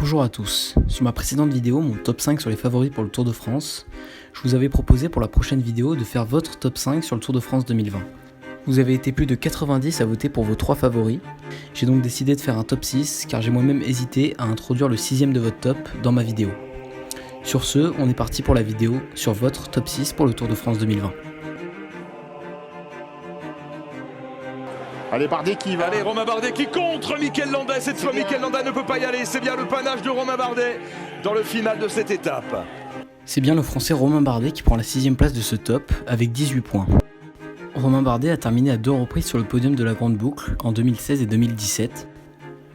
Bonjour à tous, sur ma précédente vidéo, mon top 5 sur les favoris pour le Tour de France, je vous avais proposé pour la prochaine vidéo de faire votre top 5 sur le Tour de France 2020. Vous avez été plus de 90 à voter pour vos 3 favoris, j'ai donc décidé de faire un top 6 car j'ai moi-même hésité à introduire le 6ème de votre top dans ma vidéo. Sur ce, on est parti pour la vidéo sur votre top 6 pour le Tour de France 2020. Allez, Bardet qui va. Allez, Romain Bardet qui contre Mikel Landa. Cette fois, Mikel Landa ne peut pas y aller. C'est bien le panache de Romain Bardet dans le final de cette étape. C'est bien le français Romain Bardet qui prend la 6ème place de ce top avec 18 points. Romain Bardet a terminé à 2 reprises sur le podium de la Grande Boucle en 2016 et 2017.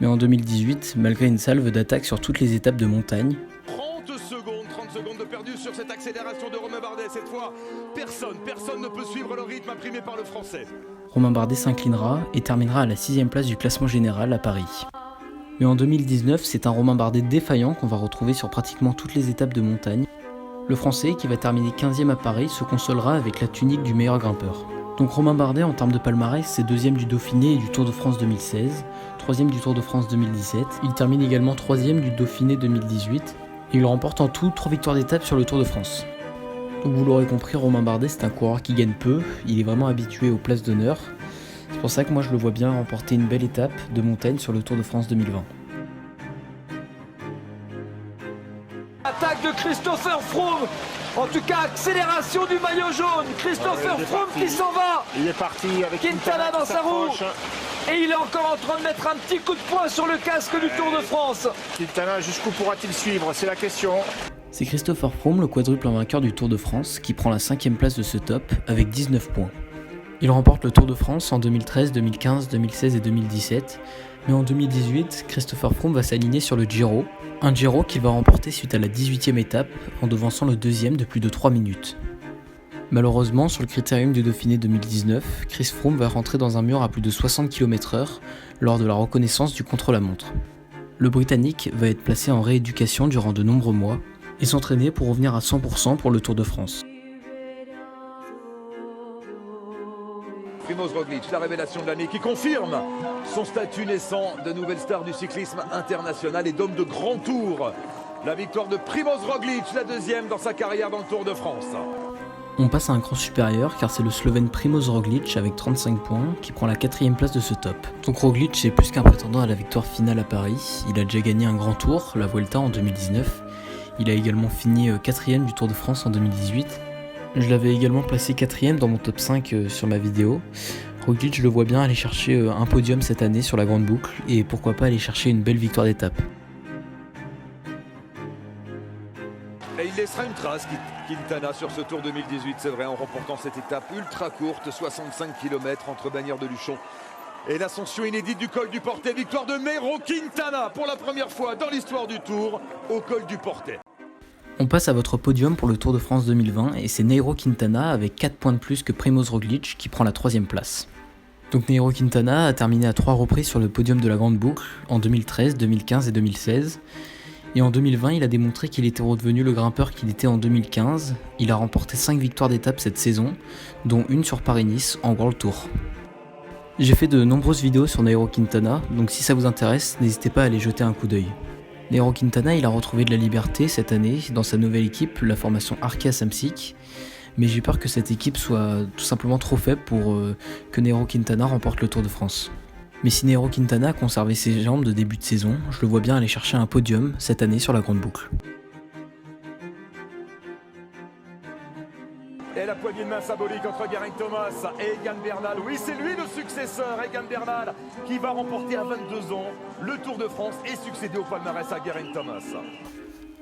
Mais en 2018, malgré une salve d'attaque sur toutes les étapes de montagne, 30 secondes de perdu sur cette accélération de Romain Bardet. Cette fois, personne ne peut suivre le rythme imprimé par le français. Romain Bardet s'inclinera et terminera à la 6ème place du classement général à Paris. Mais en 2019, c'est un Romain Bardet défaillant qu'on va retrouver sur pratiquement toutes les étapes de montagne. Le français, qui va terminer 15ème à Paris, se consolera avec la tunique du meilleur grimpeur. Donc Romain Bardet, en termes de palmarès, c'est 2ème du Dauphiné et du Tour de France 2016, 3ème du Tour de France 2017, il termine également 3ème du Dauphiné 2018, et il remporte en tout 3 victoires d'étape sur le Tour de France. Donc vous l'aurez compris, Romain Bardet c'est un coureur qui gagne peu, il est vraiment habitué aux places d'honneur. C'est pour ça que moi je le vois bien remporter une belle étape de montagne sur le Tour de France 2020. Attaque de Christopher Froome, en tout cas accélération du maillot jaune, Christopher Froome qui s'en va, Il est parti avec Quintana dans sa roue, et il est encore en train de mettre un petit coup de poing sur le casque du Tour de France. Quintana, jusqu'où pourra-t-il suivre? C'est la question. C'est Christopher Froome, le quadruple vainqueur du Tour de France, qui prend la 5ème place de ce top avec 19 points. Il remporte le Tour de France en 2013, 2015, 2016 et 2017, mais en 2018, Christopher Froome va s'aligner sur le Giro, un Giro qu'il va remporter suite à la 18ème étape en devançant le 2ème de plus de 3 minutes. Malheureusement, sur le critérium du Dauphiné 2019, Chris Froome va rentrer dans un mur à plus de 60 km/h lors de la reconnaissance du contre-la-montre. Le Britannique va être placé en rééducation durant de nombreux mois et s'entraîner pour revenir à 100% pour le Tour de France. Primož Roglič, la révélation de l'année qui confirme son statut naissant de nouvelle star du cyclisme international et d'homme de grand tour. La victoire de Primož Roglič, la 2ème dans sa carrière dans le Tour de France. On passe à un cran supérieur car c'est le Slovène Primož Roglič avec 35 points qui prend la 4ème place de ce top. Donc Roglič est plus qu'un prétendant à la victoire finale à Paris, il a déjà gagné un grand tour, la Vuelta en 2019, il a également fini 4ème du Tour de France en 2018. Je l'avais également placé 4ème dans mon top 5 sur ma vidéo. Roglič, je le vois bien aller chercher un podium cette année sur la Grande Boucle et pourquoi pas aller chercher une belle victoire d'étape. Et il laissera une trace, Quintana, sur ce Tour 2018, c'est vrai, en remportant cette étape ultra courte, 65 km entre Bagnères de Luchon et l'ascension inédite du col du Portet. Victoire de Nairo Quintana pour la première fois dans l'histoire du Tour au col du Portet. On passe à votre podium pour le Tour de France 2020 et c'est Nairo Quintana avec 4 points de plus que Primož Roglič qui prend la 3ème place. Donc Nairo Quintana a terminé à 3 reprises sur le podium de la Grande Boucle en 2013, 2015 et 2016. Et en 2020, il a démontré qu'il était redevenu le grimpeur qu'il était en 2015. Il a remporté 5 victoires d'étape cette saison, dont une sur Paris-Nice en World Tour. J'ai fait de nombreuses vidéos sur Nairo Quintana, donc si ça vous intéresse, n'hésitez pas à aller jeter un coup d'œil. Nairo Quintana, il a retrouvé de la liberté cette année dans sa nouvelle équipe, la formation Arkea Samsic, mais j'ai peur que cette équipe soit tout simplement trop faible pour que Nairo Quintana remporte le Tour de France. Mais si Nairo Quintana a conservé ses jambes de début de saison, je le vois bien aller chercher un podium cette année sur la Grande Boucle. Et la poignée de main symbolique entre Geraint Thomas et Egan Bernal. Oui, c'est lui le successeur, Egan Bernal, qui va remporter à 22 ans le Tour de France et succéder au palmarès à Geraint Thomas.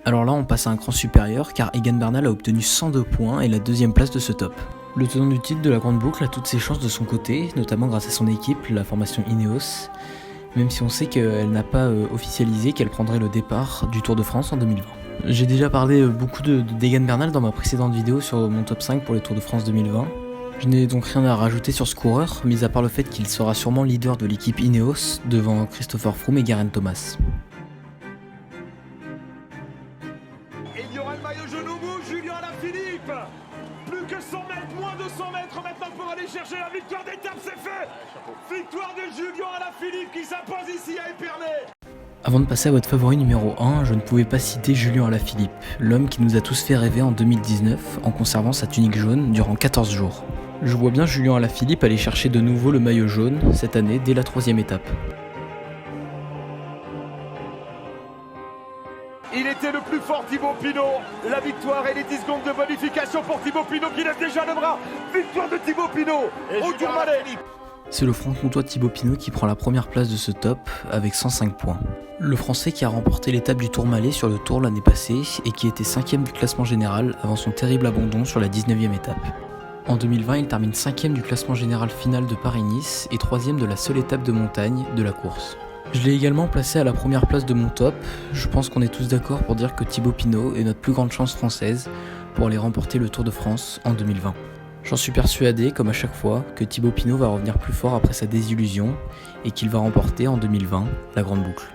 Alors là, on passe à un cran supérieur car Egan Bernal a obtenu 102 points et la 2ème place de ce top. Le tenant du titre de la Grande Boucle a toutes ses chances de son côté, notamment grâce à son équipe, la formation Ineos, même si on sait qu'elle n'a pas officialisé qu'elle prendrait le départ du Tour de France en 2020. J'ai déjà parlé beaucoup d'Egan Bernal dans ma précédente vidéo sur mon top 5 pour les Tours de France 2020. Je n'ai donc rien à rajouter sur ce coureur, mis à part le fait qu'il sera sûrement leader de l'équipe Ineos devant Christopher Froome et Geraint Thomas. Et il y aura le maillot jaune au bout, Julien Alaphilippe. Plus que 100 mètres, moins de 100 mètres maintenant pour aller chercher la victoire d'étape, c'est fait. Victoire de Julien Alaphilippe qui s'impose ici à Épernay. Avant de passer à votre favori numéro 1, je ne pouvais pas citer Julien Alaphilippe, l'homme qui nous a tous fait rêver en 2019 en conservant sa tunique jaune durant 14 jours. Je vois bien Julien Alaphilippe aller chercher de nouveau le maillot jaune cette année dès la 3e étape. Il était le plus fort, Thibaut Pinot. La victoire et les 10 secondes de bonification pour Thibaut Pinot qui lève déjà le bras. Victoire de Thibaut Pinot au Tourmalet. C'est le franc-comtois Thibaut Pinot qui prend la première place de ce top avec 105 points. Le Français qui a remporté l'étape du Tourmalet sur le Tour l'année passée et qui était 5e du classement général avant son terrible abandon sur la 19e étape. En 2020, il termine 5e du classement général final de Paris-Nice et 3e de la seule étape de montagne de la course. Je l'ai également placé à la première place de mon top. Je pense qu'on est tous d'accord pour dire que Thibaut Pinot est notre plus grande chance française pour aller remporter le Tour de France en 2020. J'en suis persuadé, comme à chaque fois, que Thibaut Pinot va revenir plus fort après sa désillusion et qu'il va remporter en 2020 la Grande Boucle.